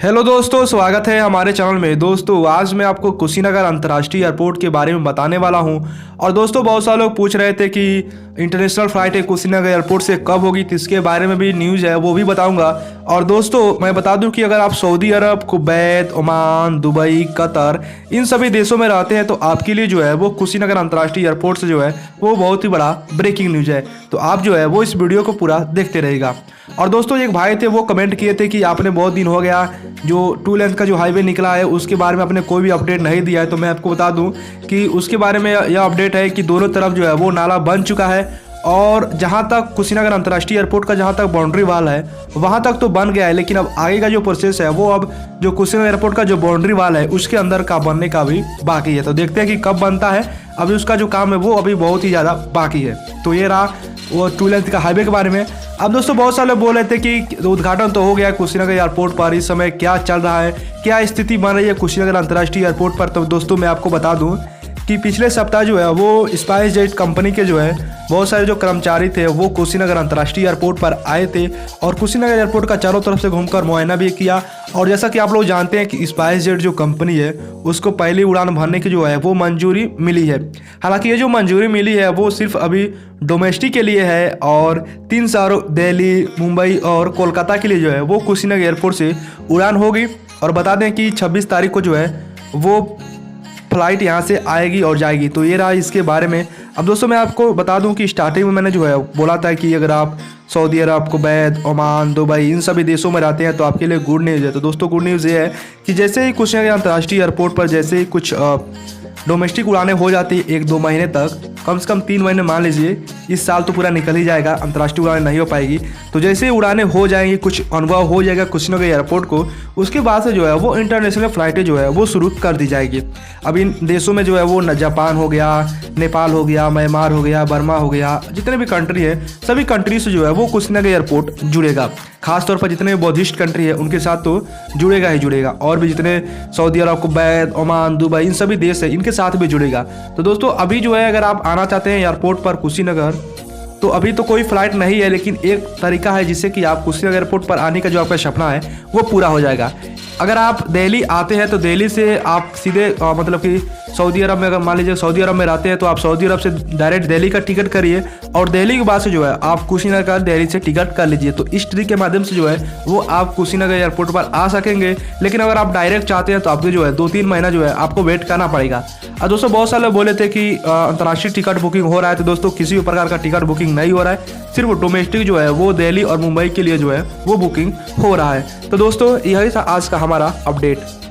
Hello दोस्तों, स्वागत है हमारे चैनल में। दोस्तों आज मैं आपको कुशीनगर अंतर्राष्ट्रीय एयरपोर्ट के बारे में बताने वाला हूं। और दोस्तों बहुत सारे लोग पूछ रहे थे कि इंटरनेशनल फ़्लाइट है कुशीनगर एयरपोर्ट से कब होगी, तो इसके बारे में भी न्यूज़ है, वो भी बताऊंगा। और दोस्तों मैं बता दूं कि अगर आप सऊदी अरब, कुवैत, ओमान, दुबई, कतर इन सभी देशों में रहते हैं तो आपके लिए जो है वो कुशीनगर अंतर्राष्ट्रीय एयरपोर्ट से जो है वो बहुत ही बड़ा ब्रेकिंग न्यूज़ है। तो आप जो है वो इस वीडियो को पूरा देखते रहेगा। और दोस्तों एक भाई थे, वो कमेंट किए थे कि आपने बहुत दिन हो गया जो 2 लेन का जो हाईवे निकला है उसके बारे में आपने कोई भी अपडेट नहीं दिया है। तो मैं आपको बता दूं कि उसके बारे में यह अपडेट है कि दोनों तरफ जो है वो नाला बन चुका है। और जहां तक कुशीनगर अंतर्राष्ट्रीय एयरपोर्ट का जहां तक बाउंड्री वाल है वहां तक तो बन गया है, लेकिन अब आगे का जो प्रोसेस है वो अब जो कुशीनगर एयरपोर्ट का जो बाउंड्री वाल है उसके अंदर का बनने का भी बाकी है। तो देखते हैं कि कब बनता है। अभी उसका जो काम है वो अभी बहुत ही ज़्यादा बाकी है। तो ये रहा वो 2 लेन का हाईवे के बारे में। अब दोस्तों बहुत सारे लोग बोल रहे थे कि उद्घाटन तो हो गया है कुशीनगर एयरपोर्ट पर, इस समय क्या चल रहा है, क्या स्थिति बन रही है कुशीनगर अंतर्राष्ट्रीय एयरपोर्ट पर। तो दोस्तों मैं आपको बता दूं कि पिछले सप्ताह जो है वो स्पाइस जेट कंपनी के जो है बहुत सारे जो कर्मचारी थे वो कुशीनगर अंतर्राष्ट्रीय एयरपोर्ट पर आए थे और कुशीनगर एयरपोर्ट का चारों तरफ से घूमकर मुआयना भी किया। और जैसा कि आप लोग जानते हैं कि स्पाइस जेट जो कंपनी है उसको पहली उड़ान भरने की जो है वो मंजूरी मिली है। हालांकि ये जो मंजूरी मिली है वो सिर्फ अभी डोमेस्टिक के लिए है और 3 शहरों दिल्ली, मुंबई और कोलकाता के लिए जो है वो कुशीनगर एयरपोर्ट से उड़ान होगी। और बता दें कि 26 तारीख को जो है वो फ्लाइट यहाँ से आएगी और जाएगी। तो ये रहा इसके बारे में। अब दोस्तों मैं आपको बता दूं कि स्टार्टिंग में मैंने जो है बोला था कि अगर आप सऊदी अरब, कुवैत, ओमान, दुबई इन सभी देशों में रहते हैं तो आपके लिए गुड न्यूज़ है। तो दोस्तों गुड न्यूज़ ये है कि जैसे ही कुशीनगर अंतर्राष्ट्रीय एयरपोर्ट पर जैसे ही कुछ डोमेस्टिक उड़ानें हो जाती है 1-2 महीने तक, कम से कम 3 महीने मान लीजिए, इस साल तो पूरा निकल ही जाएगा, अंतर्राष्ट्रीय उड़ानें नहीं हो पाएगी। तो जैसे ही उड़ानें हो जाएंगी, कुछ अनुभव हो जाएगा कुशीनगर एयरपोर्ट को, उसके बाद से जो है वो इंटरनेशनल फ़्लाइटें जो है वो शुरू कर दी जाएगी। अब इन देशों में जो है वो जापान हो गया, नेपाल हो गया, म्यांमार हो गया, बर्मा हो गया, जितने भी कंट्री है सभी कंट्री से जो है वो कुशीनगर एयरपोर्ट जुड़ेगा। खासतौर पर जितने बौद्धिस्ट कंट्री है उनके साथ तो जुड़ेगा ही जुड़ेगा। और भी जितने सऊदी अरब, कुवैत, ओमान, दुबई इन सभी देश है इनके साथ भी जुड़ेगा। तो दोस्तों अभी जो है अगर आप आना चाहते हैं एयरपोर्ट पर कुशीनगर तो अभी तो कोई फ़्लाइट नहीं है, लेकिन एक तरीका है जिससे कि आप कुशीनगर एयरपोर्ट पर आने का जो आपका सपना है वो पूरा हो जाएगा। अगर आप दिल्ली आते हैं तो दिल्ली से आप सीधे मतलब कि सऊदी अरब में, अगर मान लीजिए सऊदी अरब में रहते हैं तो आप सऊदी अरब से डायरेक्ट दिल्ली का टिकट करिए और दिल्ली के बाद से जो है आप कुशीनगर का दिल्ली से टिकट कर लीजिए। तो इस ट्रिक के माध्यम से जो है वो आप कुशीनगर एयरपोर्ट पर आ सकेंगे। लेकिन अगर आप डायरेक्ट चाहते हैं तो आपको जो है 2-3 महीना जो है आपको वेट करना पड़ेगा। और दोस्तों बहुत सारे लोग बोले थे कि अंतर्राष्ट्रीय टिकट बुकिंग हो रहा है। तो दोस्तों किसी भी प्रकार का टिकट बुकिंग नहीं हो रहा है, सिर्फ डोमेस्टिक जो है वो दिल्ली और मुंबई के लिए जो है वो बुकिंग हो रहा है। तो दोस्तों यही था आज का हमारा अपडेट।